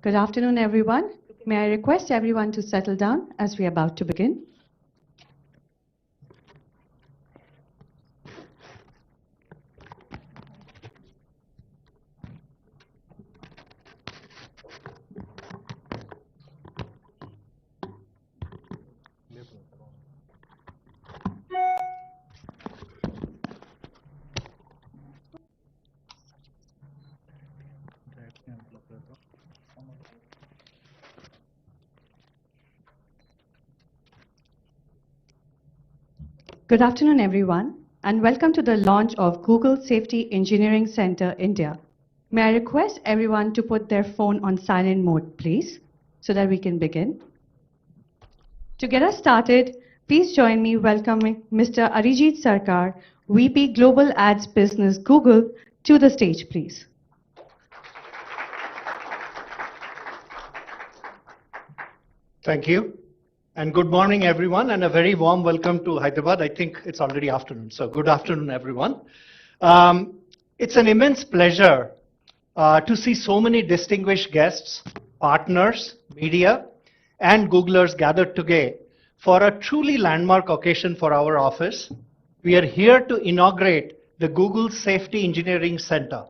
Good afternoon, everyone. May I request everyone to settle down as we are about to begin? Good afternoon, everyone, and welcome to the launch of Google Safety Engineering Center India. May I request everyone to put their phone on silent mode, please, so that we can begin. To get us started, please join me welcoming Mr. Arijit Sarkar, VP Global Ads Business Google, to the stage, please. Thank you. And good morning, everyone, and a very warm welcome to Hyderabad. I think it's already afternoon, so good afternoon, everyone. It's an immense pleasure to see so many distinguished guests, partners, media, and Googlers gathered today for a truly landmark occasion for our office. We are here to inaugurate the Google Safety Engineering Center,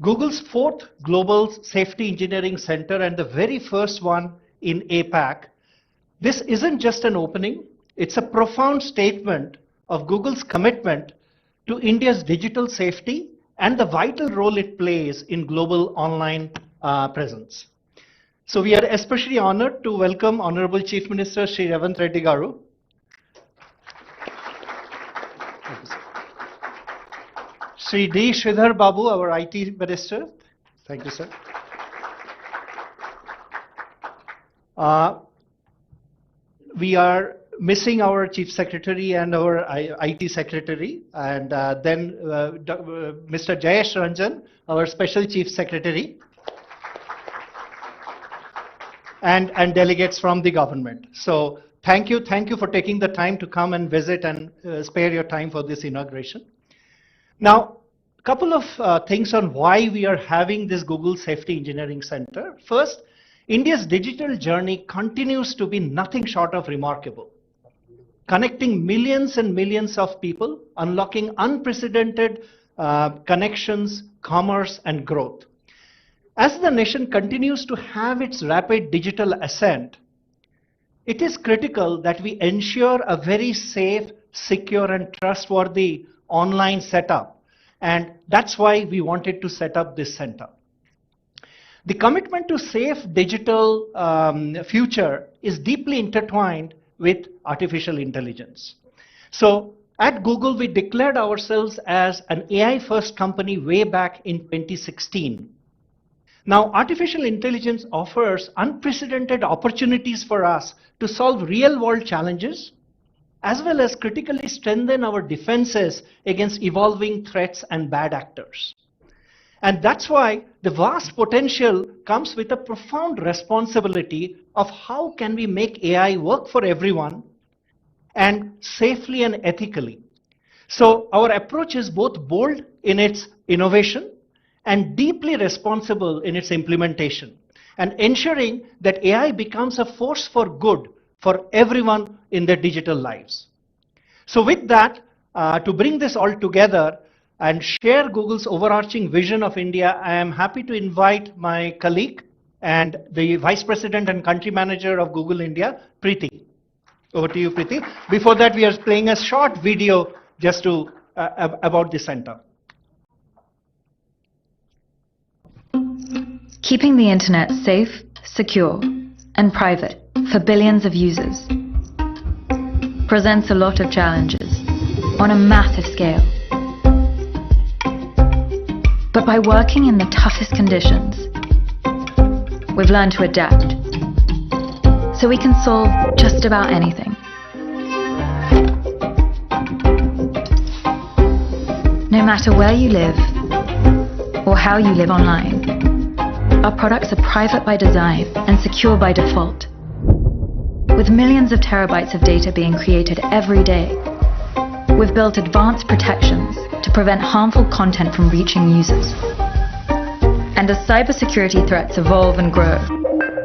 Google's fourth Global Safety Engineering Center and the very first one in APAC. This isn't just an opening, it's a profound statement of Google's commitment to India's digital safety and the vital role it plays in global online presence. So we are especially honored to welcome Honorable Chief Minister Sri.A.Revanth Reddy Garu. Sri D. Sridhar Babu, our IT Minister. Thank you, sir. We are missing our Chief Secretary and our IT Secretary, and then Mr. Jayesh Ranjan, our Special Chief Secretary, and delegates from the government. So thank you for taking the time to come and visit and spare your time for this inauguration. Now, a couple of things on why we are having this Google Safety Engineering Center. First, India's digital journey continues to be nothing short of remarkable, connecting millions and millions of people, unlocking unprecedented connections, commerce, and growth. As the nation continues to have its rapid digital ascent, it is critical that we ensure a very safe, secure, and trustworthy online setup. And that's why we wanted to set up this center. The commitment to safe digital future is deeply intertwined with artificial intelligence. So at Google, we declared ourselves as an AI-first company way back in 2016. Now, artificial intelligence offers unprecedented opportunities for us to solve real-world challenges, as well as critically strengthen our defenses against evolving threats and bad actors. And that's why the vast potential comes with a profound responsibility of how can we make AI work for everyone and safely and ethically. So our approach is both bold in its innovation and deeply responsible in its implementation, and ensuring that AI becomes a force for good for everyone in their digital lives. So with that, to bring this all together and share Google's overarching vision of India, I am happy to invite my colleague and the Vice President and Country Manager of Google India, Preeti. Over to you, Preeti. Before that, we are playing a short video just to about the center. Keeping the internet safe, secure, and private for billions of users presents a lot of challenges on a massive scale. But by working in the toughest conditions, we've learned to adapt, so we can solve just about anything. No matter where you live or how you live online, our products are private by design and secure by default. With millions of terabytes of data being created every day, we've built advanced protections to prevent harmful content from reaching users. And as cybersecurity threats evolve and grow,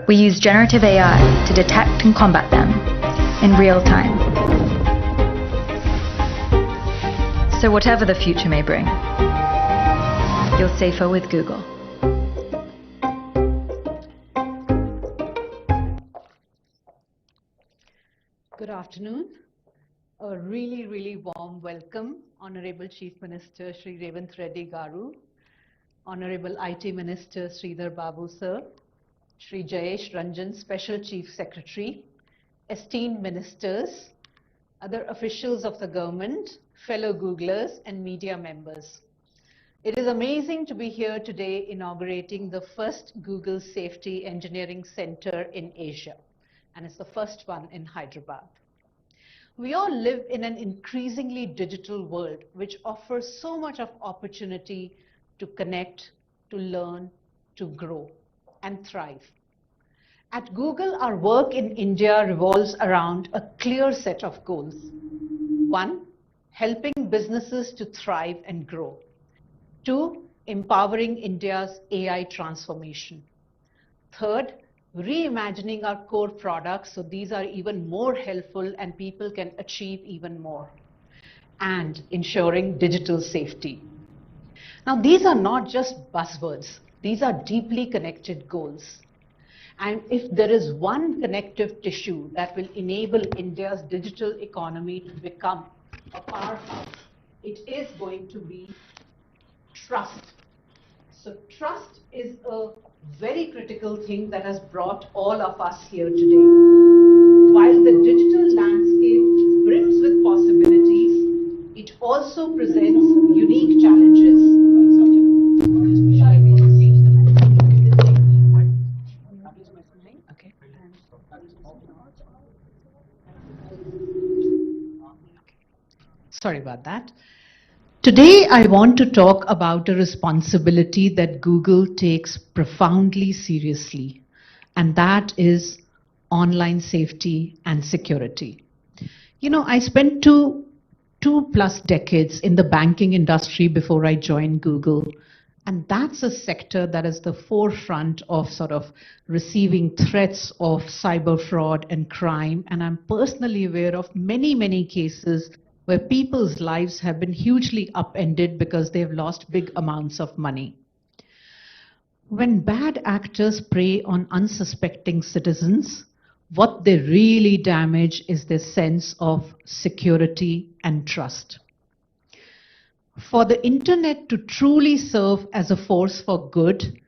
we use generative AI to detect and combat them in real time. So whatever the future may bring, you're safer with Google. Good afternoon. A really warm welcome, Honorable Chief Minister Sri.A.Revanth Reddy Garu, Honorable IT Minister Sridhar Babu Sir, Shri Jayesh Ranjan, Special Chief Secretary, esteemed ministers, other officials of the government, fellow Googlers and media members. It is amazing to be here today inaugurating the first Google Safety Engineering Center in Asia, and it's the first one in Hyderabad. We all live in an increasingly digital world which offers so much of opportunity to connect, to learn, to grow, and thrive. At Google, our work in India revolves around a clear set of goals. One, helping businesses to thrive and grow. Two, empowering India's AI transformation. Third, reimagining our core products so these are even more helpful and people can achieve even more. And ensuring digital safety. Now, these are not just buzzwords. These are deeply connected goals. And if there is one connective tissue that will enable India's digital economy to become a powerhouse, it is going to be trust. So trust is a very critical thing that has brought all of us here today. While the digital landscape brims with possibilities, it also presents unique challenges. Okay. Sorry about that. Today, I want to talk about a responsibility that Google takes profoundly seriously, and that is online safety and security. You know, I spent two plus decades in the banking industry before I joined Google, and that's a sector that is the forefront of sort of receiving threats of cyber fraud and crime, and I'm personally aware of many cases where people's lives have been hugely upended because they've lost big amounts of money. When bad actors prey on unsuspecting citizens, what they really damage is their sense of security and trust. For the internet to truly serve as a force for good,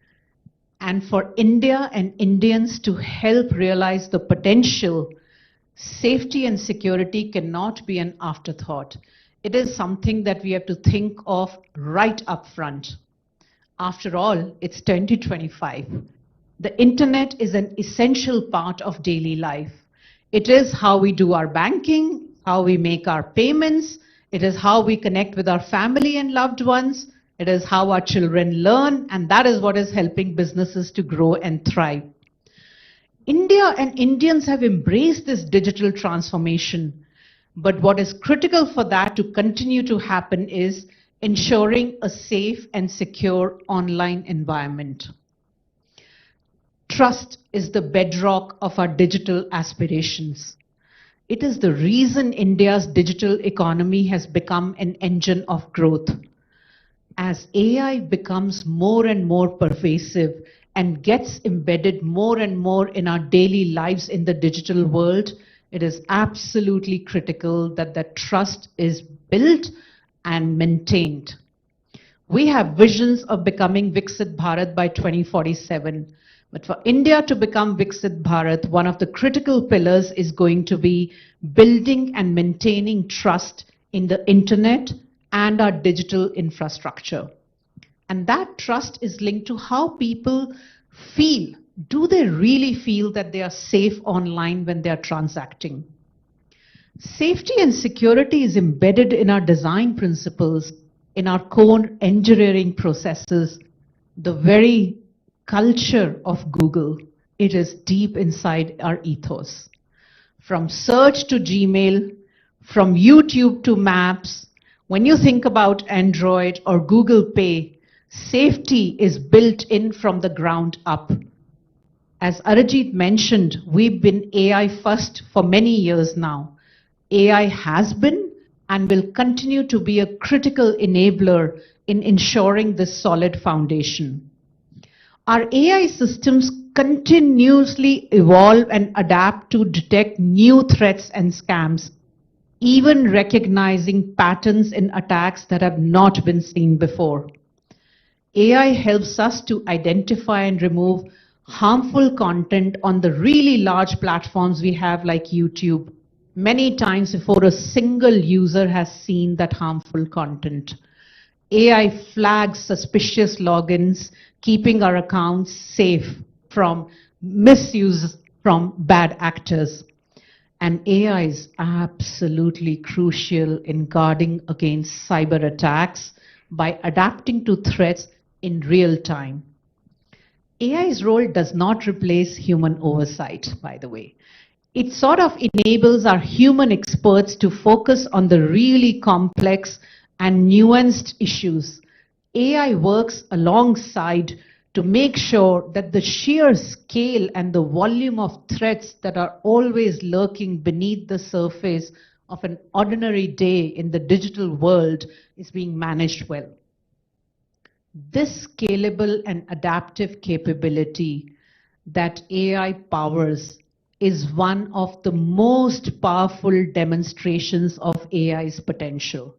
and for India and Indians to help realize the potential, safety and security cannot be an afterthought. It is something that we have to think of right up front. After all, it's 2025. The internet is an essential part of daily life. It is how we do our banking, how we make our payments. It is how we connect with our family and loved ones. It is how our children learn, and that is what is helping businesses to grow and thrive. India and Indians have embraced this digital transformation, but what is critical for that to continue to happen is ensuring a safe and secure online environment. Trust is the bedrock of our digital aspirations. It is the reason India's digital economy has become an engine of growth. As AI becomes more and more pervasive and gets embedded more and more in our daily lives in the digital world, it is absolutely critical that that trust is built and maintained. We have visions of becoming Viksit Bharat by 2047. But for India to become Viksit Bharat, one of the critical pillars is going to be building and maintaining trust in the internet and our digital infrastructure. And that trust is linked to how people feel. Do they really feel that they are safe online when they are transacting? Safety and security is embedded in our design principles, in our core engineering processes, the very culture of Google. It is deep inside our ethos. From search to Gmail, from YouTube to Maps, when you think about Android or Google Pay, safety is built in from the ground up. As Arijit mentioned, we've been AI first for many years now. AI has been and will continue to be a critical enabler in ensuring this solid foundation. Our AI systems continuously evolve and adapt to detect new threats and scams, even recognizing patterns in attacks that have not been seen before. AI helps us to identify and remove harmful content on the really large platforms we have like YouTube, many times before a single user has seen that harmful content. AI flags suspicious logins, keeping our accounts safe from misuse from bad actors. And AI is absolutely crucial in guarding against cyber attacks by adapting to threats in real time. AI's role does not replace human oversight, by the way. It sort of enables our human experts to focus on the really complex and nuanced issues. AI works alongside to make sure that the sheer scale and the volume of threats that are always lurking beneath the surface of an ordinary day in the digital world is being managed well. This scalable and adaptive capability that AI powers is one of the most powerful demonstrations of AI's potential.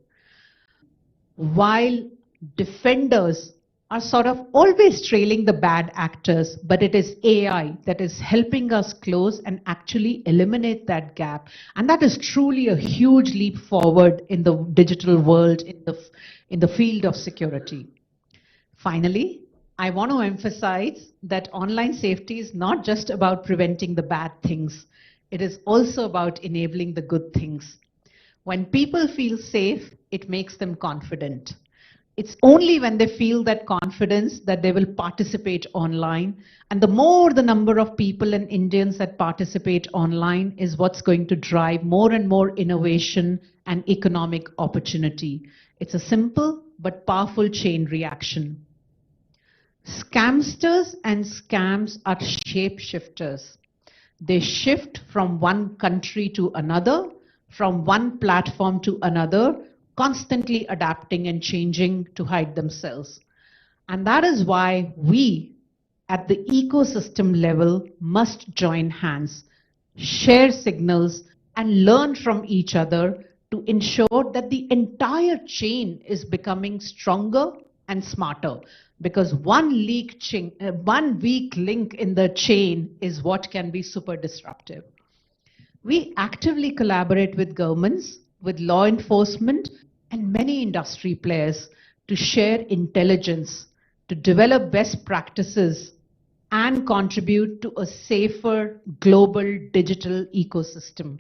While defenders are sort of always trailing the bad actors, but it is AI that is helping us close and actually eliminate that gap. And that is truly a huge leap forward in the digital world, in the field of security. Finally, I want to emphasize that online safety is not just about preventing the bad things. It is also about enabling the good things. When people feel safe, it makes them confident. It's only when they feel that confidence that they will participate online. And the more the number of people and Indians that participate online is what's going to drive more and more innovation and economic opportunity. It's a simple but powerful chain reaction. Scamsters and scams are shapeshifters. They shift from one country to another, from one platform to another, constantly adapting and changing to hide themselves. And that is why we, at the ecosystem level, must join hands, share signals, and learn from each other to ensure that the entire chain is becoming stronger and smarter. Because one weak link in the chain is what can be super disruptive. We actively collaborate with governments, with law enforcement, and many industry players to share intelligence, to develop best practices, and contribute to a safer global digital ecosystem.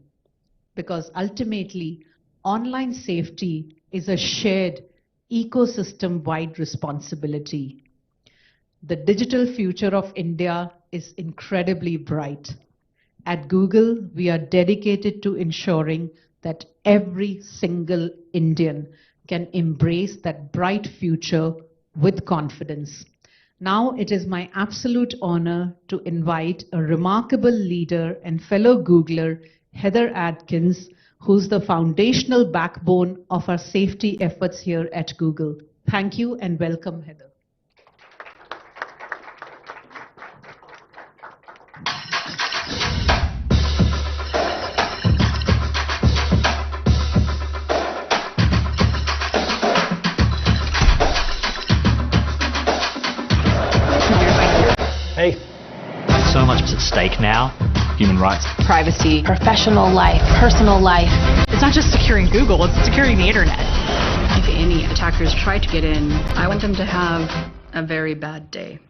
Because ultimately, online safety is a shared ecosystem-wide responsibility. The digital future of India is incredibly bright. At Google, we are dedicated to ensuring that every single Indian can embrace that bright future with confidence. Now it is my absolute honor to invite a remarkable leader and fellow Googler, Heather Adkins, who's the foundational backbone of our safety efforts here at Google. Thank you and welcome, Heather. Hey. So much is at stake now. Human rights. Privacy, professional life, personal life. It's not just securing Google, it's securing the internet. If any attackers try to get in, I want them to have a very bad day.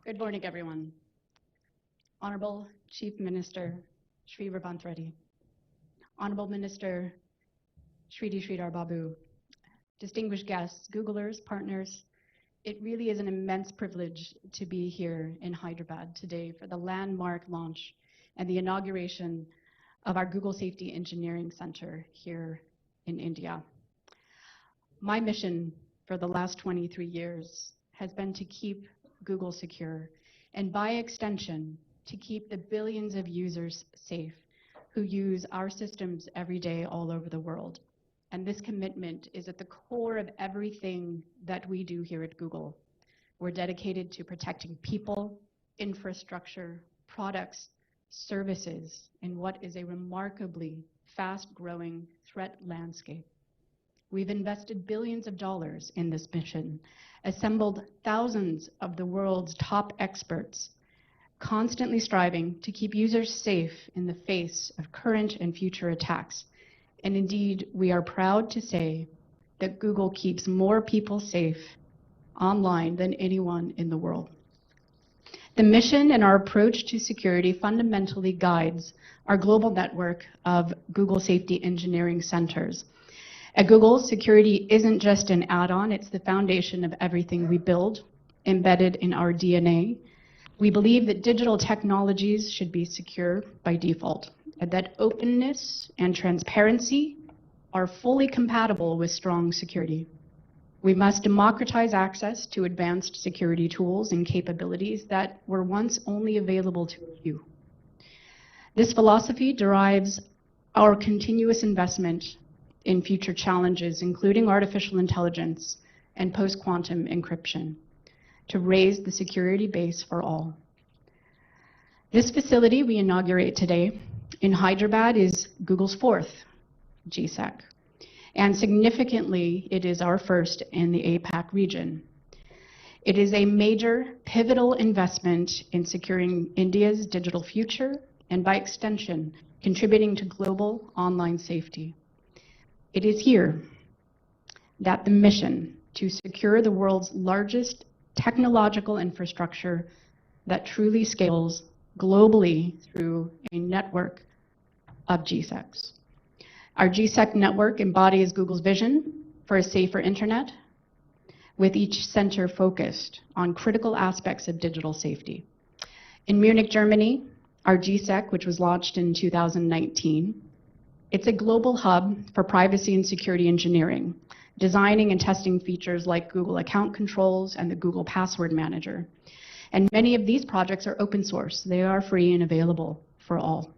Good morning, everyone. Honorable Chief Minister Sri.A.Revanth Reddy, Honorable Minister Sridhar Babu, distinguished guests, Googlers, partners, it really is an immense privilege to be here in Hyderabad today for the landmark launch and the inauguration of our Google Safety Engineering Center here in India. My mission for the last 23 years has been to keep Google secure, and by extension, to keep the billions of users safe who use our systems every day all over the world. And this commitment is at the core of everything that we do here at Google. We're dedicated to protecting people, infrastructure, products, services in what is a remarkably fast-growing threat landscape. We've invested billions of dollars in this mission, assembled thousands of the world's top experts, constantly striving to keep users safe in the face of current and future attacks. And indeed, we are proud to say that Google keeps more people safe online than anyone in the world. The mission and our approach to security fundamentally guides our global network of Google Safety Engineering Centers. At Google, security isn't just an add-on, it's the foundation of everything we build, embedded in our DNA. We believe that digital technologies should be secure by default, and that openness and transparency are fully compatible with strong security. We must democratize access to advanced security tools and capabilities that were once only available to a few. This philosophy derives our continuous investment in future challenges, including artificial intelligence and post-quantum encryption, to raise the security base for all. This facility we inaugurate today in Hyderabad is Google's fourth GSEC, and significantly, it is our first in the APAC region. It is a major pivotal investment in securing India's digital future and, by extension, contributing to global online safety. It is here that the mission to secure the world's largest technological infrastructure that truly scales globally through a network of GSECs. Our GSEC network embodies Google's vision for a safer internet, with each center focused on critical aspects of digital safety. In Munich, Germany, our GSEC, which was launched in 2019, it's a global hub for privacy and security engineering, designing and testing features like Google account controls and the Google Password Manager. And many of these projects are open source. They are free and available for all.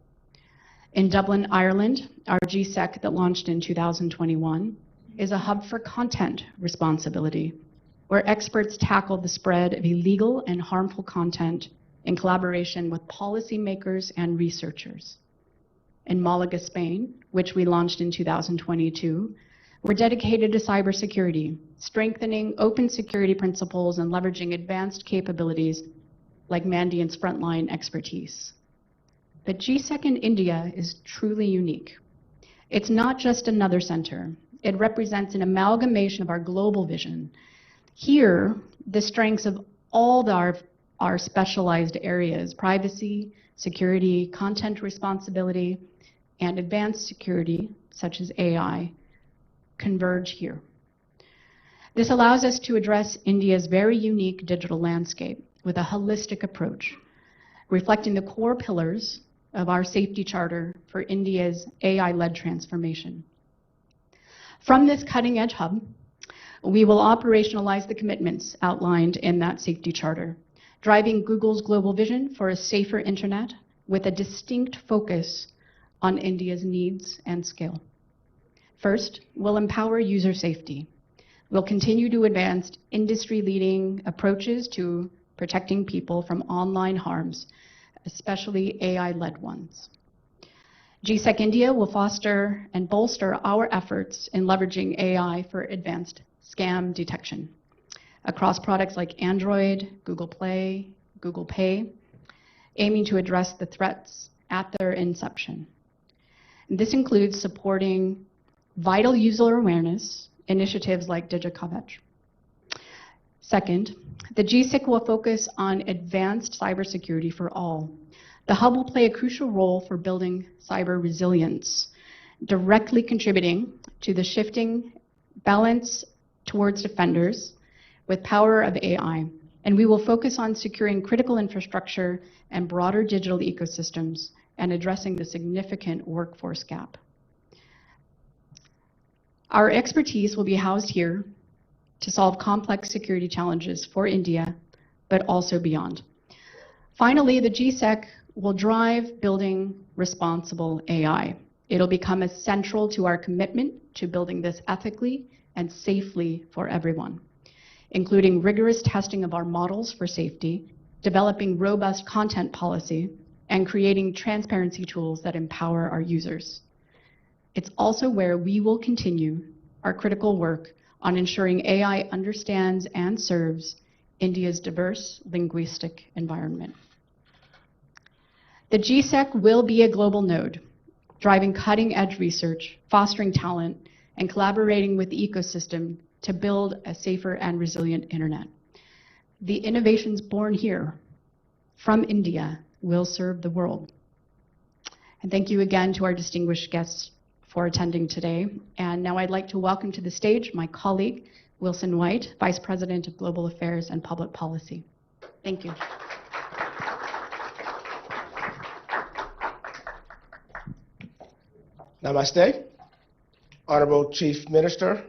In Dublin, Ireland, our GSEC that launched in 2021 is a hub for content responsibility, where experts tackle the spread of illegal and harmful content in collaboration with policymakers and researchers. In Malaga, Spain, which we launched in 2022, we're dedicated to cybersecurity, strengthening open security principles and leveraging advanced capabilities like Mandiant's frontline expertise. But GSEC in India is truly unique. It's not just another center. It represents an amalgamation of our global vision. Here, the strengths of all our specialized areas, privacy, security, content responsibility, and advanced security, such as AI, converge here. This allows us to address India's very unique digital landscape with a holistic approach, reflecting the core pillars of our safety charter for India's AI-led transformation. From this cutting-edge hub, we will operationalize the commitments outlined in that safety charter, driving Google's global vision for a safer internet with a distinct focus on India's needs and scale. First, we'll empower user safety. We'll continue to advance industry-leading approaches to protecting people from online harms, especially AI-led ones. GSEC India will foster and bolster our efforts in leveraging AI for advanced scam detection across products like Android, Google Play, Google Pay, aiming to address the threats at their inception. And this includes supporting vital user awareness initiatives like DigiKavach. Second, the GSEC will focus on advanced cybersecurity for all. The hub will play a crucial role for building cyber resilience, directly contributing to the shifting balance towards defenders with power of AI. And we will focus on securing critical infrastructure and broader digital ecosystems and addressing the significant workforce gap. Our expertise will be housed here to solve complex security challenges for India, but also beyond. Finally, the GSEC will drive building responsible AI. It'll become central to our commitment to building this ethically and safely for everyone, including rigorous testing of our models for safety, developing robust content policy, and creating transparency tools that empower our users. It's also where we will continue our critical work on ensuring AI understands and serves India's diverse linguistic environment. The GSEC will be a global node, driving cutting-edge research, fostering talent, and collaborating with the ecosystem to build a safer and resilient internet. The innovations born here from India will serve the world. And thank you again to our distinguished guests for attending today. And now I'd like to welcome to the stage my colleague, Wilson White, Vice President of Global Affairs and Public Policy. Thank you. Namaste. Honorable Chief Minister,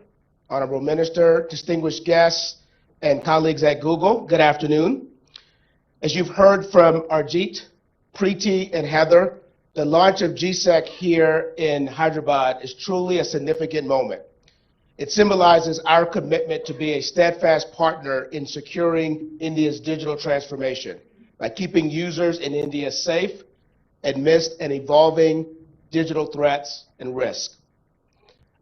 Honorable Minister, distinguished guests, and colleagues at Google, good afternoon. As you've heard from Arjit, Preeti, and Heather, the launch of GSEC here in Hyderabad is truly a significant moment. It symbolizes our commitment to be a steadfast partner in securing India's digital transformation by keeping users in India safe amidst an evolving digital threats and risk.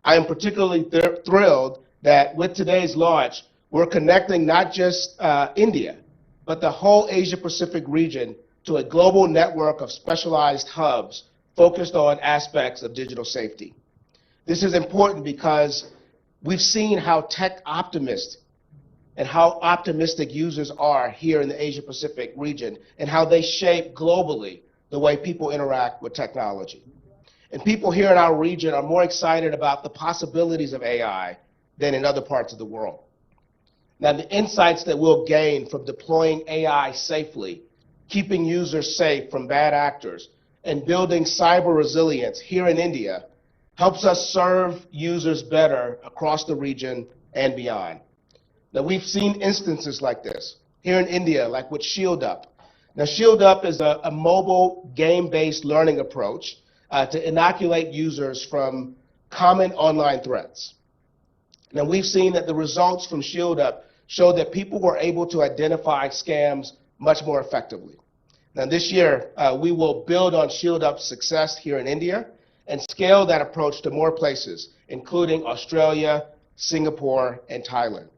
I am particularly thrilled that with today's launch, we're connecting not just India, but the whole Asia-Pacific region to a global network of specialized hubs focused on aspects of digital safety. This is important because we've seen how tech optimists and how optimistic users are here in the Asia-Pacific region and how they shape globally the way people interact with technology. And people here in our region are more excited about the possibilities of AI than in other parts of the world. Now, the insights that we'll gain from deploying AI safely, keeping users safe from bad actors, and building cyber resilience here in India helps us serve users better across the region and beyond. Now, we've seen instances like this here in India, like with ShieldUp. Now, ShieldUp is a mobile game-based learning approach to inoculate users from common online threats. Now, we've seen that the results from ShieldUp show that people were able to identify scams much more effectively. Now, this year, we will build on ShieldUp's success here in India and scale that approach to more places, including Australia, Singapore, and Thailand.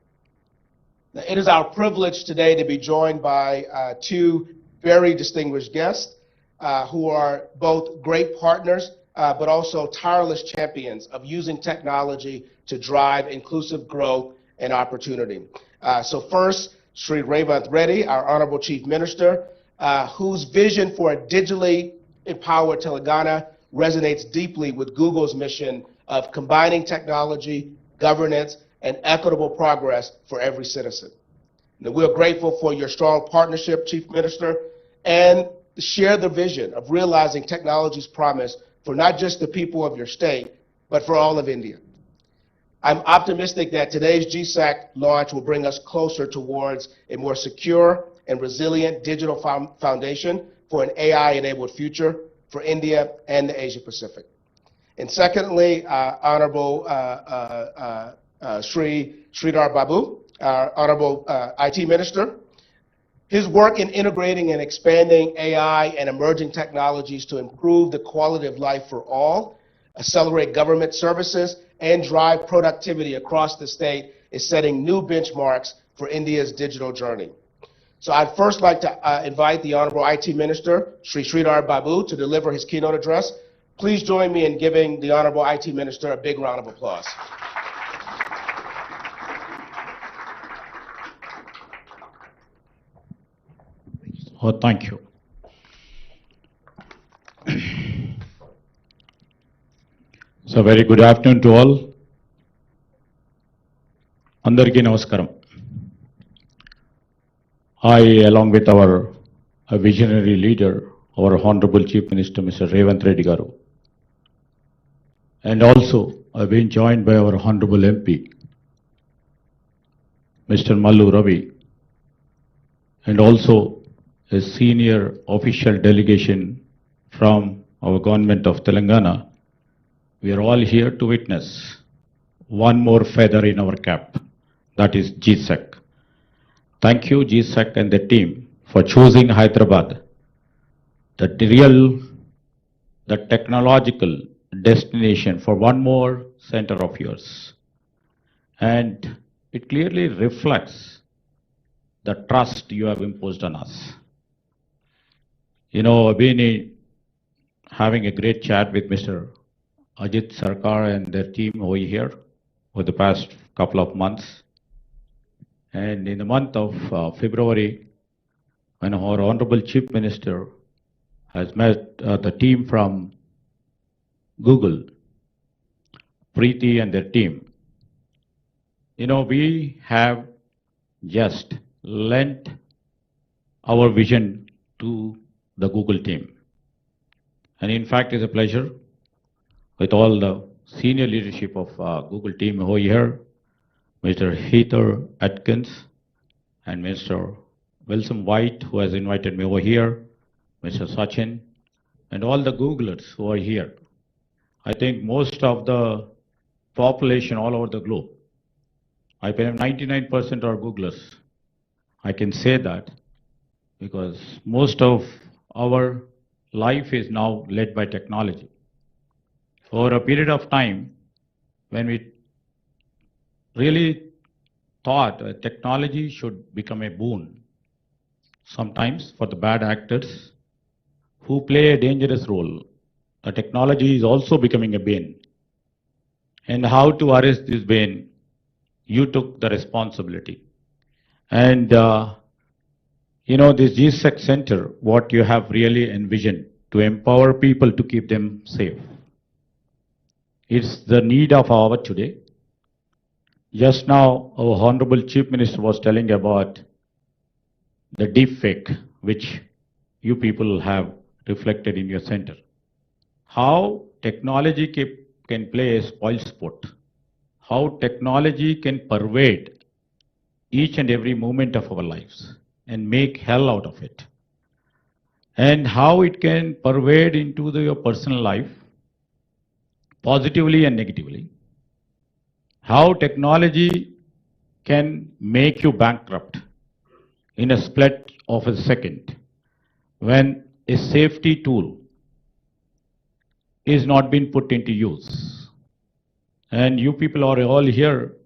Now, it is our privilege today to be joined by two very distinguished guests who are both great partners, but also tireless champions of using technology to drive inclusive growth and opportunity. So first, Sri.A.Revanth Reddy, our Honorable Chief Minister, whose vision for a digitally empowered Telangana resonates deeply with Google's mission of combining technology, governance, and equitable progress for every citizen. Now, we're grateful for your strong partnership, Chief Minister, and share the vision of realizing technology's promise for not just the people of your state, but for all of India. I'm optimistic that today's GSEC launch will bring us closer towards a more secure and resilient digital foundation for an AI-enabled future for India and the Asia Pacific. And secondly, Honorable Sridhar Babu, our Honorable IT Minister. His work in integrating and expanding AI and emerging technologies to improve the quality of life for all, accelerate government services, and drive productivity across the state is setting new benchmarks for India's digital journey. So I'd first like to invite the Honorable IT Minister, Sridhar Babu, to deliver his keynote address. Please join me in giving the Honorable IT Minister a big round of applause. Oh, thank you. So very good afternoon to all. Andariki namaskaram. I, along with our visionary leader, our Honorable Chief Minister, Mr. Revanth Reddy garu, and also I've been joined by our Honorable MP, Mr. Mallu Ravi, and also a senior official delegation from our government of Telangana. We are all here to witness one more feather in our cap, that is GSEC. Thank you, GSEC and the team, for choosing Hyderabad, the technological destination for one more center of yours. And it clearly reflects the trust you have imposed on us. You know, I've been having a great chat with Mr. Ajit Sarkar and their team over here over the past couple of months. And in the month of February, when our Honorable Chief Minister has met the team from Google, Preeti and their team, you know, we have just lent our vision to the Google team. And in fact, it's a pleasure with all the senior leadership of Google team over here, Mr. Heather Atkins and Mr. Wilson White, who has invited me over here, Mr. Sachin, and all the Googlers who are here. I think most of the population all over the globe, I believe 99% are Googlers. I can say that because most of our life is now led by technology. Over a period of time, when we really thought technology should become a boon, sometimes for the bad actors who play a dangerous role, the technology is also becoming a bane. And how to arrest this bane, you took the responsibility. And this GSEC center, what you have really envisioned to empower people to keep them safe. It's the need of our hour today. Just now, our Honorable Chief Minister was telling about the deep fake, which you people have reflected in your center. How technology can play a spoil sport. How technology can pervade each and every moment of our lives and make hell out of it. And how it can pervade into your personal life, positively and negatively. How technology can make you bankrupt in a split of a second when a safety tool is not being put into use. And you people are all here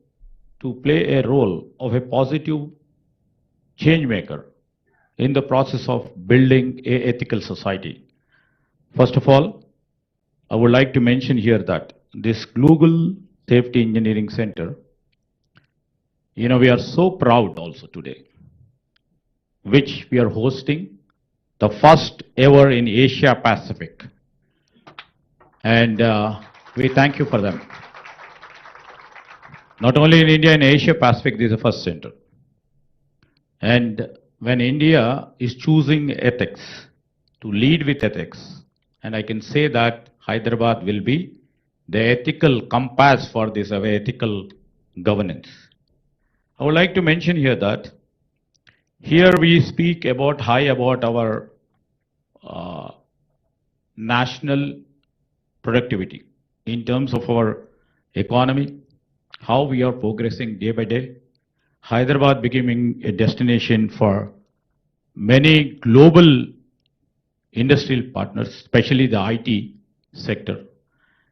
to play a role of a positive change maker in the process of building an ethical society. First of all, I would like to mention here that this Google Safety Engineering Center, we are so proud also today, which we are hosting the first ever in Asia Pacific. And we thank you for them. Not only in India, in Asia Pacific, this is the first center. And when India is choosing ethics, to lead with ethics, and I can say that Hyderabad will be the ethical compass for this ethical governance. I would like to mention here that here we speak about our national productivity in terms of our economy, how we are progressing day by day. Hyderabad becoming a destination for many global industrial partners, especially the IT sector,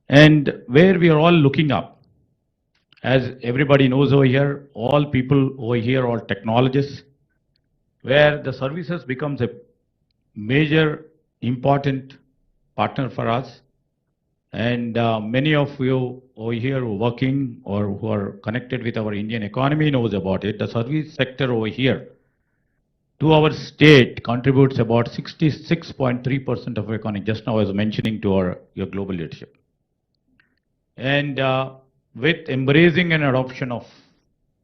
and where we are all looking up. As everybody knows over here, all people over here are technologists, where the services becomes a major important partner for us. And many of you over here who are working or who are connected with our Indian economy knows about it. The service sector over here to our state contributes about 66.3% of our economy. Just now I was mentioning to your global leadership. And with embracing and adoption of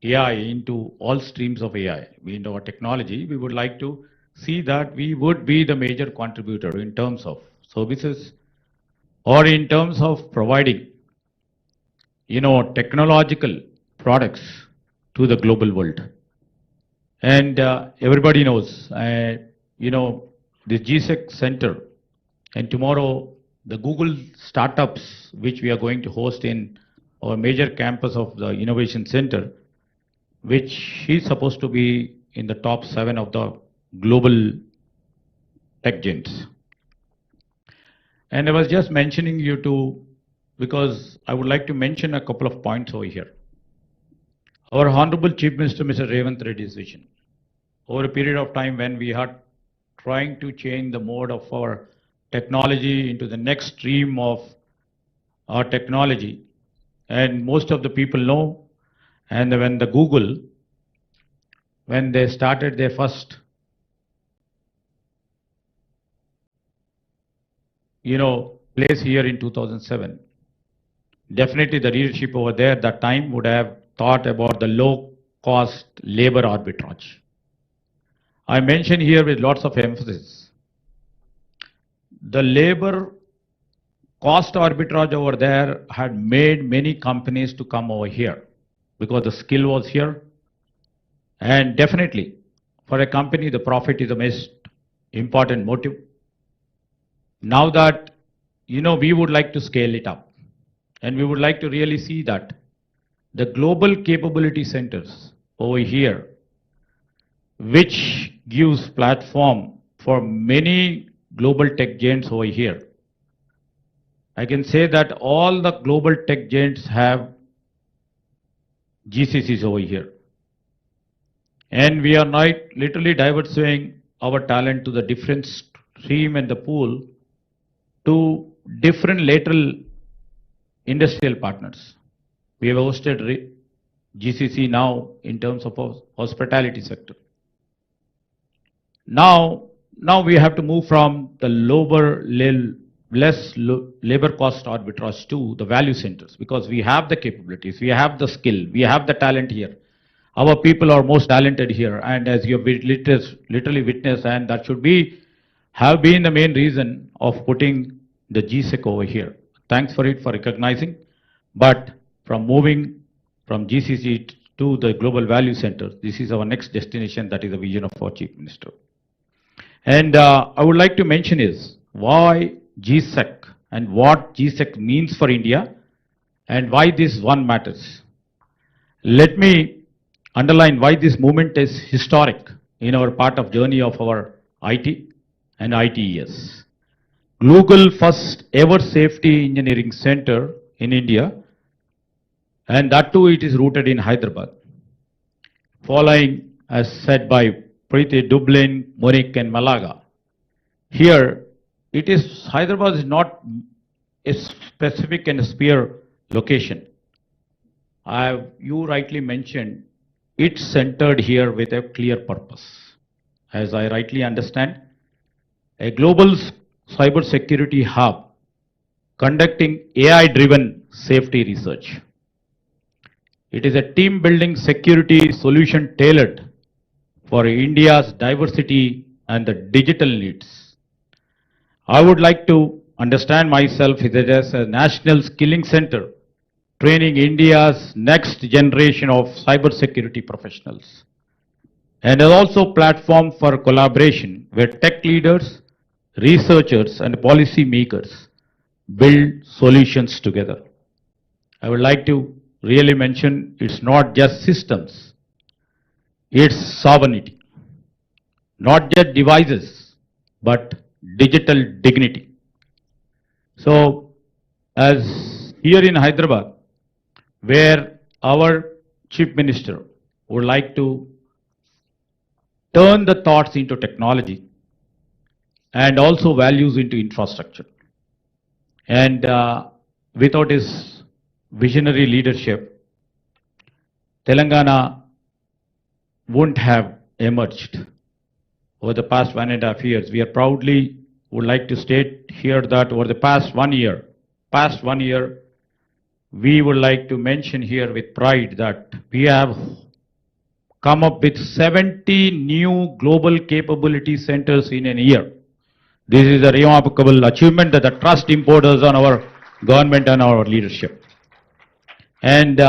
AI into all streams of AI, into our technology, we would like to see that we would be the major contributor in terms of services or in terms of providing, technological products to the global world. And everybody knows, the GSEC Center and tomorrow the Google startups, which we are going to host in our major campus of the Innovation Center, which is supposed to be in the top 7 of the global tech giants. And I was just mentioning you to, because I would like to mention a couple of points over here. Our Honorable Chief Minister, Mr. Revanth Reddy's vision. Over a period of time when we are trying to change the mode of our technology into the next stream of our technology, and most of the people know, and when the Google, when they started their first place here in 2007. Definitely the leadership over there at that time would have thought about the low cost labor arbitrage. I mention here with lots of emphasis, the labor cost arbitrage over there had made many companies to come over here because the skill was here. And definitely, for a company, the profit is the most important motive. Now that, we would like to scale it up. And we would like to really see that the global capability centers over here, which gives platform for many global tech giants over here. I can say that all the global tech giants have GCCs over here. And we are not literally diversifying our talent to the different stream and the pool to different lateral industrial partners. We have hosted GCC now in terms of hospitality sector. Now we have to move from the less labor cost arbitrage to the value centers, because we have the capabilities, we have the skill, we have the talent here. Our people are most talented here, and as you have literally witnessed, and that should have been the main reason of putting the GSEC over here. Thanks for recognizing. But from moving from GCC to the global value center, this is our next destination. That is the vision of our Chief Minister. And I would like to mention is why GSEC and what GSEC means for India and why this one matters. Let me underline why this movement is historic in our part of journey of our IT and ITES. Google first ever safety engineering center in India, and that too it is rooted in Hyderabad. Following, as said by Preeti, Dublin, Munich and Malaga. Here, Hyderabad is not a specific and sphere location. You rightly mentioned, it's centered here with a clear purpose. As I rightly understand, a global cybersecurity hub conducting AI-driven safety research. It is a team-building security solution tailored for India's diversity and the digital needs. I would like to understand myself as a national skilling center, training India's next generation of cybersecurity professionals. And also platform for collaboration where tech leaders, researchers and policy makers build solutions together. I would like to really mention it's not just systems, it's sovereignty. Not just devices, but digital dignity. So, as here in Hyderabad, where our Chief Minister would like to turn the thoughts into technology and also values into infrastructure. And without his visionary leadership, Telangana wouldn't have emerged over the past 1.5 years. We are proudly would like to state here that over the past one year, we would like to mention here with pride that we have come up with 70 new global capability centers in a year. This is a remarkable achievement that the trust imposed on our government and our leadership. And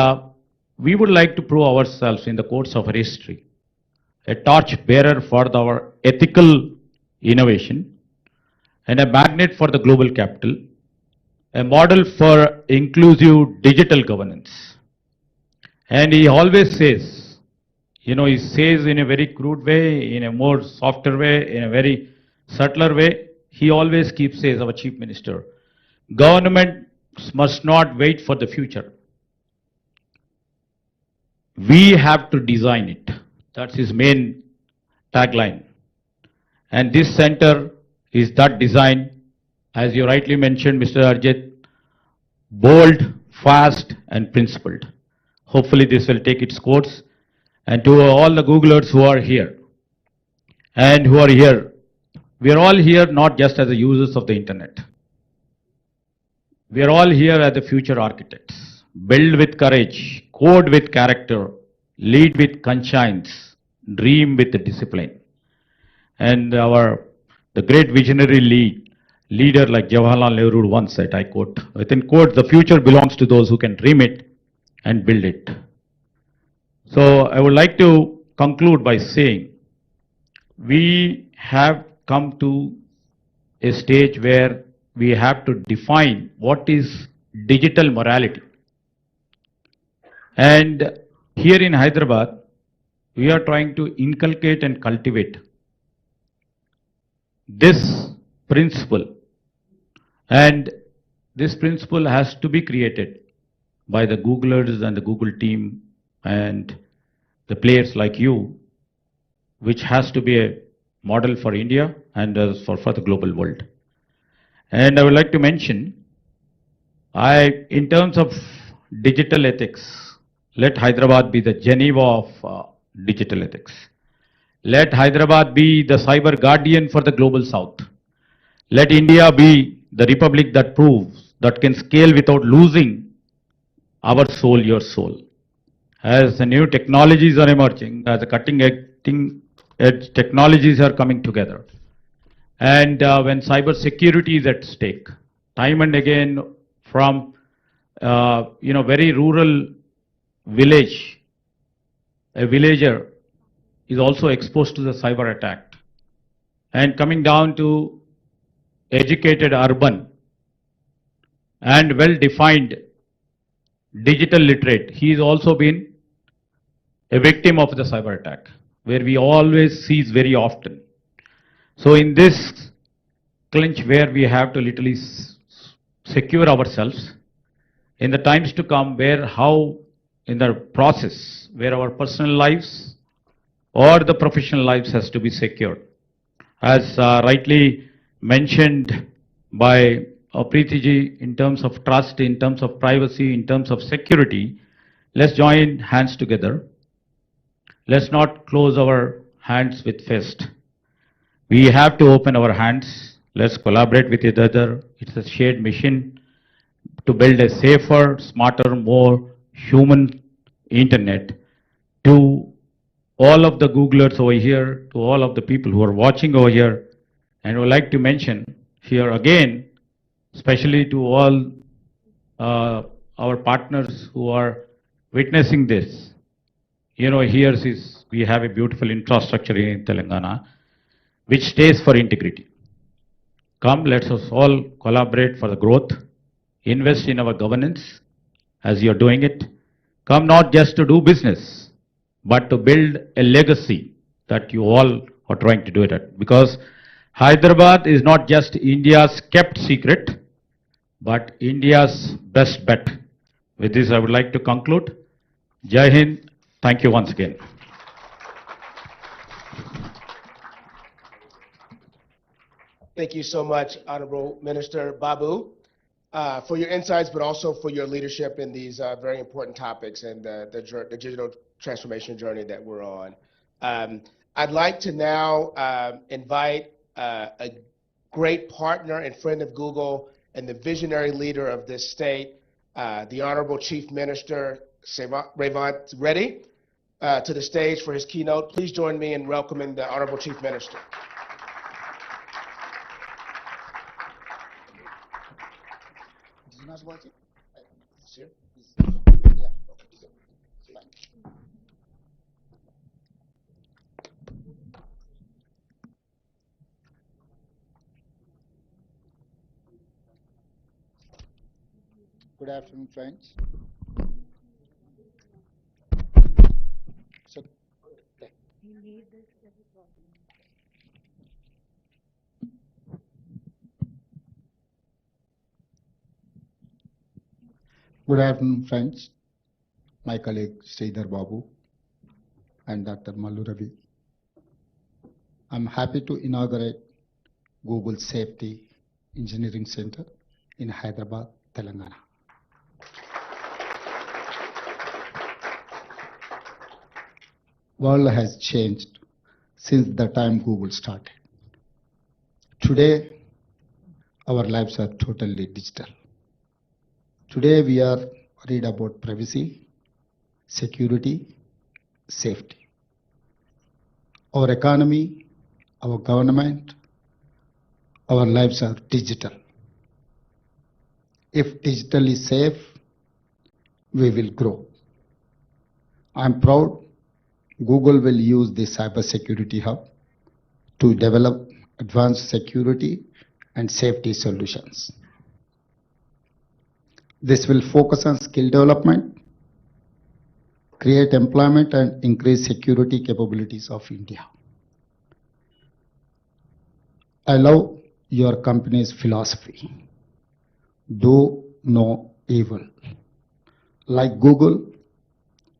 we would like to prove ourselves in the course of history, a torch bearer for our ethical innovation and a magnet for the global capital, a model for inclusive digital governance. And he always says, he says in a very crude way, in a more softer way, in a very subtler way, he always keeps says, our Chief Minister, government must not wait for the future. We have to design it. That's his main tagline. And this center is that design, as you rightly mentioned, Mr. Arjit, bold, fast and principled. Hopefully this will take its course. And to all the Googlers who are here, we are all here not just as the users of the internet. We are all here as the future architects. Build with courage, code with character, lead with conscience, dream with discipline. And the great visionary leader like Jawaharlal Nehru once said, I quote, within quote, the future belongs to those who can dream it and build it. So I would like to conclude by saying we have come to a stage where we have to define what is digital morality. And here in Hyderabad, we are trying to inculcate and cultivate this principle. And this principle has to be created by the Googlers and the Google team and the players like you, which has to be a model for India and for the global world. And I would like to mention, in terms of digital ethics, let Hyderabad be the Geneva of digital ethics. Let Hyderabad be the cyber guardian for the global south. Let India be the republic that proves that can scale without losing our soul, your soul. As the new technologies are emerging, as the cutting edge technologies are coming together, and when cyber security is at stake, time and again from very rural village, a villager is also exposed to the cyber attack, and coming down to educated urban and well-defined digital literate, he has also been a victim of the cyber attack, where we always see very often. So in this clinch where we have to literally secure ourselves, in the times to come where how in the process where our personal lives or the professional lives has to be secured. As rightly mentioned by Preeti ji, in terms of trust, in terms of privacy, in terms of security, let's join hands together. Let's not close our hands with fist. We have to open our hands. Let's collaborate with each other. It's a shared mission to build a safer, smarter, more human internet. To all of the Googlers over here, to all of the people who are watching over here, and I would like to mention here again, especially to all our partners who are witnessing this. Here we have a beautiful infrastructure in Telangana, which stays for integrity. Come, let us all collaborate for the growth, invest in our governance as you're doing it. Come not just to do business, but to build a legacy that you all are trying to do it. Because Hyderabad is not just India's kept secret, but India's best bet. With this, I would like to conclude. Jai Hind. Thank you once again. Thank you so much, Honorable Minister Babu, for your insights, but also for your leadership in these very important topics and the digital transformation journey that we're on. I'd like to now invite a great partner and friend of Google and the visionary leader of this state, the Honorable Chief Minister Sri.A.Revanth Reddy, to the stage for his keynote. Please join me in welcoming the Honorable Chief Minister. Good afternoon, friends. Good afternoon, friends. My colleague Sridhar Babu and Dr. Mallu Ravi. I'm happy to inaugurate Google Safety Engineering Center in Hyderabad, Telangana. World has changed since the time Google started. Today, our lives are totally digital. Today, we are worried about privacy, security, safety. Our economy, our government, our lives are digital. If digital is safe, we will grow. I'm proud Google will use the cybersecurity hub to develop advanced security and safety solutions. This will focus on skill development, create employment, and increase security capabilities of India. I love your company's philosophy. Do no evil. Like Google,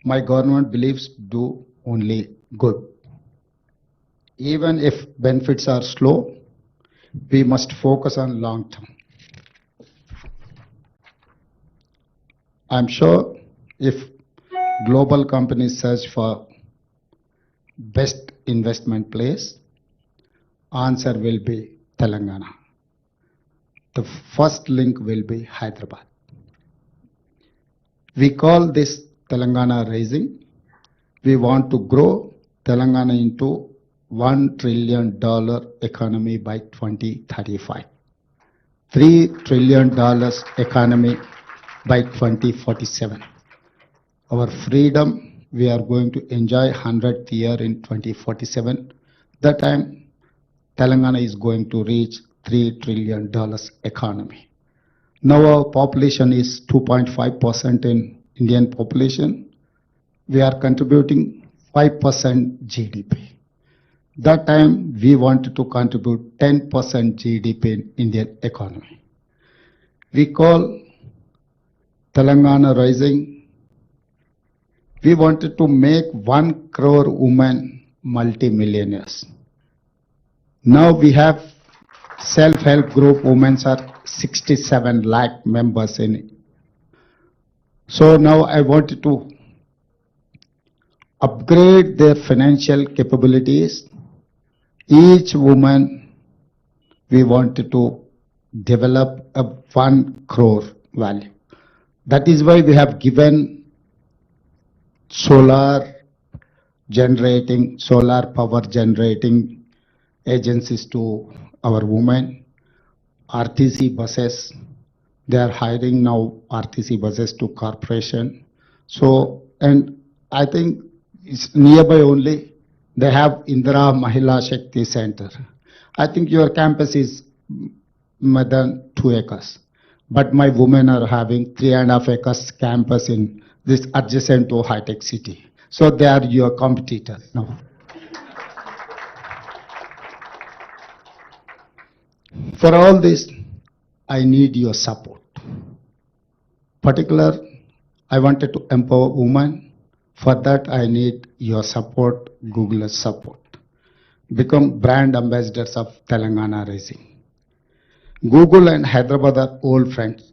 my government believes do only good. Even if benefits are slow, we must focus on long term. I'm sure if global companies search for best investment place, answer will be Telangana. The first link will be Hyderabad. We call this Telangana Rising. We want to grow Telangana into $1 trillion economy by 2035. $3 trillion economy by 2047. Our freedom, we are going to enjoy 100th year in 2047. That time, Telangana is going to reach $3 trillion economy. Now our population is 2.5% in Indian population. We are contributing 5% GDP. That time we wanted to contribute 10% GDP in Indian economy. We call Telangana Rising. We wanted to make 1 crore women multi-millionaires. Now we have self-help group women are 67 lakh members in it. So now I wanted to upgrade their financial capabilities. Each woman, we wanted to develop a 1 crore value. That is why we have given solar power generating agencies to our women. RTC buses, they are hiring now RTC buses to corporation. So, and I think it's nearby only, they have Indira Mahila Shakti Center. I think your campus is more than 2 acres. But my women are having 3.5 acres campus in this adjacent to high-tech city. So they are your competitor now. For all this, I need your support. Particular, I wanted to empower women. For that, I need your support, Google's support. Become brand ambassadors of Telangana Rising. Google and Hyderabad are old friends.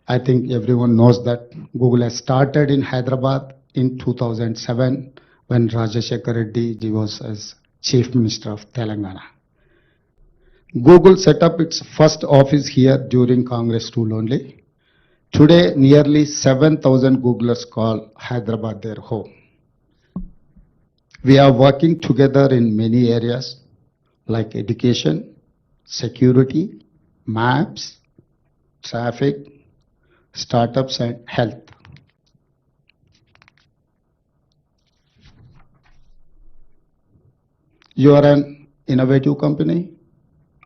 I think everyone knows that Google has started in Hyderabad in 2007 when Rajashekar Reddy was as Chief Minister of Telangana. Google set up its first office here during Congress rule only. Today, nearly 7,000 Googlers call Hyderabad their home. We are working together in many areas like education, security, maps, traffic, startups, and health. You are an innovative company.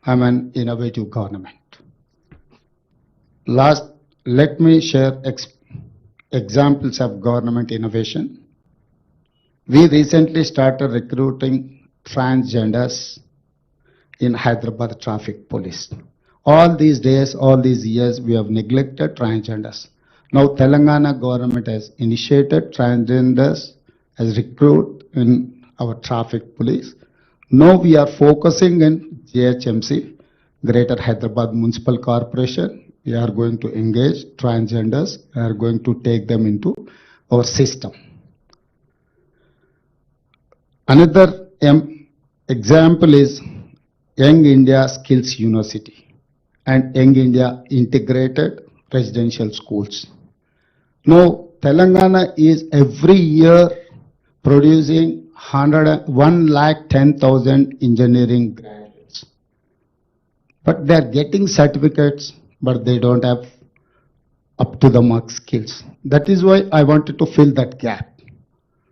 I'm an innovative government. Last, let me share examples of government innovation. We recently started recruiting transgenders in Hyderabad traffic police. All these days, all these years, we have neglected transgenders. Now Telangana government has initiated transgenders as recruit in our traffic police. Now we are focusing in GHMC, Greater Hyderabad Municipal Corporation. We are going to engage transgenders. We are going to take them into our system. Another example is Young India Skills University and Young India Integrated Residential Schools. Now, Telangana is every year producing 1,10,000 engineering graduates. but they are getting certificates, but they don't have up to the mark skills. That is why I wanted to fill that gap.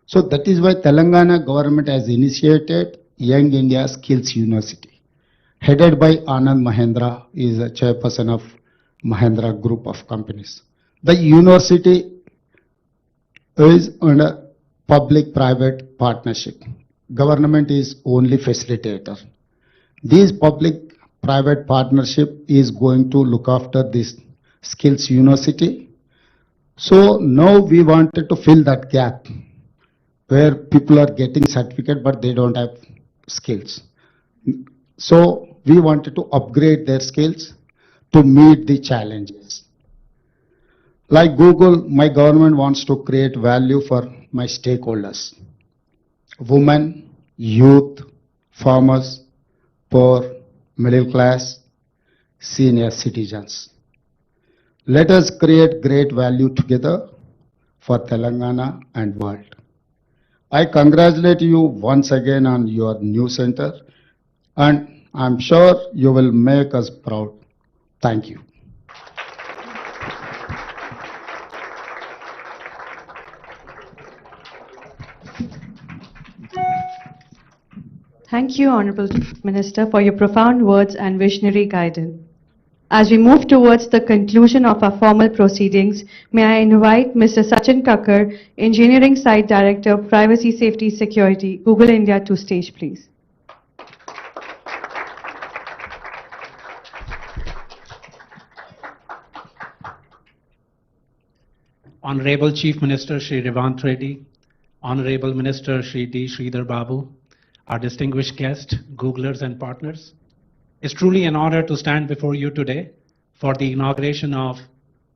So that is why Telangana government has initiated Young India Skills University, headed by Anand Mahendra, is a chairperson of Mahendra Group of companies. The university is under public-private partnership. Government is only facilitator. This public-private partnership is going to look after this skills university. So now we wanted to fill that gap where people are getting certificate but they don't have skills. So we wanted to upgrade their skills to meet the challenges. Like Google, my government wants to create value for my stakeholders: women, youth, farmers, poor, middle class, senior citizens. Let us create great value together for Telangana and world. I congratulate you once again on your new center, and I'm sure you will make us proud. Thank you. Thank you, Honorable Minister, for your profound words and visionary guidance. As we move towards the conclusion of our formal proceedings, may I invite Mr. Sachin Kakkar, Engineering Site Director, Privacy, Safety, Security, Google India, to stage, please. Honorable Chief Minister Sri.A.Revanth Reddy, Honorable Minister Shri D. Sridhar Babu, our distinguished guests, Googlers and partners, it's truly an honor to stand before you today for the inauguration of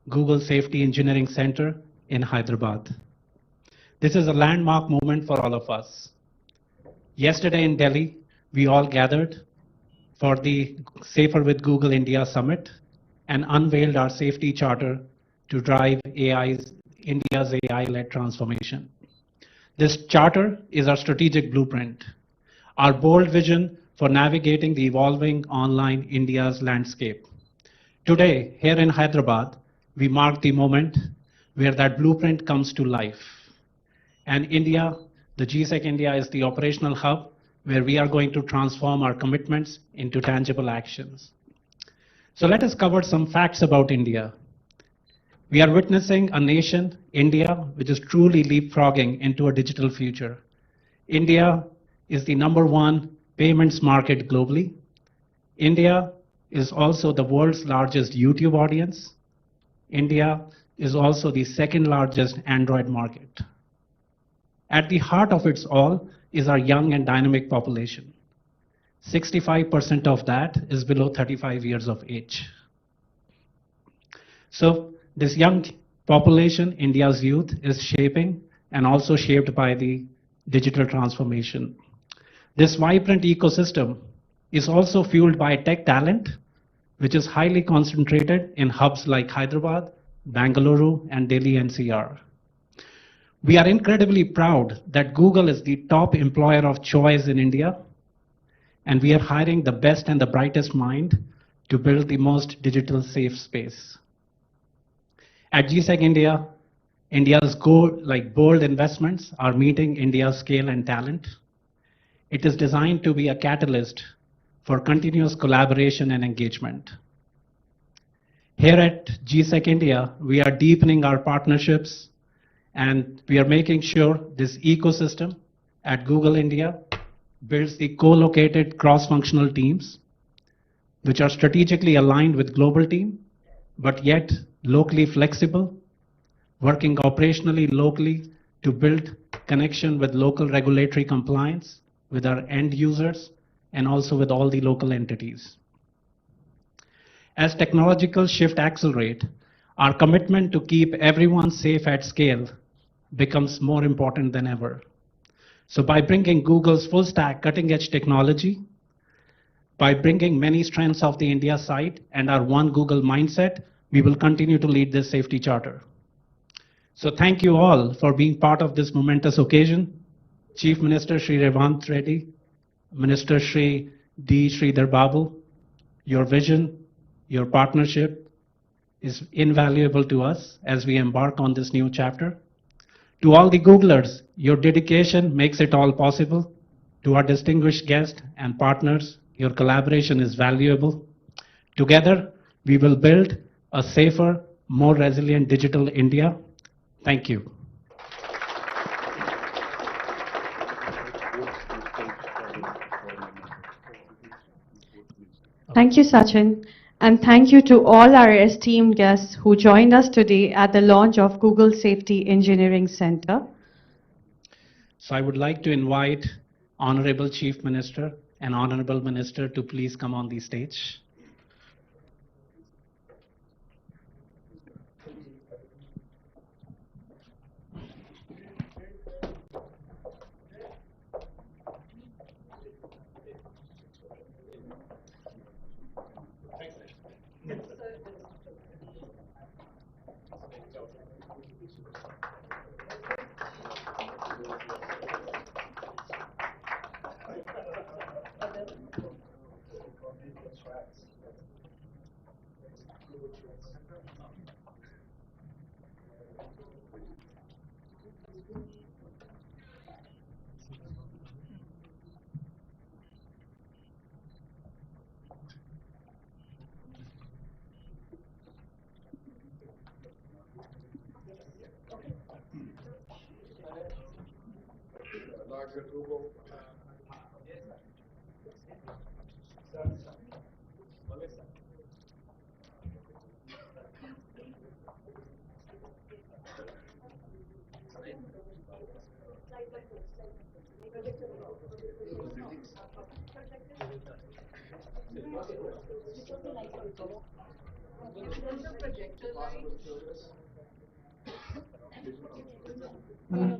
Google Safety Engineering Center in Hyderabad. This is a landmark moment for all of us. Yesterday in Delhi, we all gathered for the Safer with Google India Summit and unveiled our safety charter to drive India's AI-led transformation. This charter is our strategic blueprint, our bold vision for navigating the evolving online India's landscape. Today, here in Hyderabad, we mark the moment where that blueprint comes to life. And India, the GSEC India, is the operational hub where we are going to transform our commitments into tangible actions. So let us cover some facts about India. We are witnessing a nation, India, which is truly leapfrogging into a digital future. India is the #1 payments market globally. India is also the world's largest YouTube audience. India is also the second largest Android market. At the heart of it all is our young and dynamic population. 65% of that is below 35 years of age. So this young population, India's youth, is shaping and also shaped by the digital transformation. This vibrant ecosystem is also fueled by tech talent, which is highly concentrated in hubs like Hyderabad, Bangalore, and Delhi NCR. We are incredibly proud that Google is the top employer of choice in India, and we are hiring the best and the brightest mind to build the most digital safe space. At GSEC India, India's bold investments are meeting India's scale and talent. It is designed to be a catalyst for continuous collaboration and engagement. Here at GSEC India, we are deepening our partnerships and we are making sure this ecosystem at Google India builds the co-located cross-functional teams, which are strategically aligned with global team, but yet locally flexible, working operationally locally to build connection with local regulatory compliance, with our end users, and also with all the local entities. As technological shift accelerate, our commitment to keep everyone safe at scale becomes more important than ever. So by bringing Google's full stack cutting edge technology, by bringing many strengths of the India side and our one Google mindset, we will continue to lead this safety charter. So thank you all for being part of this momentous occasion. Chief Minister Sri.A.Revanth Reddy, Minister Shri D. Sridhar Babu, Your vision, your partnership is invaluable to us as we embark on this new chapter. To all the Googlers, your dedication makes it all possible. To our distinguished guests and partners, your collaboration is valuable. Together, we will build a safer, more resilient digital India. Thank you. Thank you, Sachin. And thank you to all our esteemed guests who joined us today at the launch of Google Safety Engineering Center. So I would like to invite Honorable Chief Minister and Honorable Minister to please come on the stage.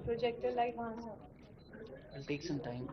Projector light It'll take some time.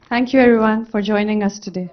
Thank you, everyone, for joining us today.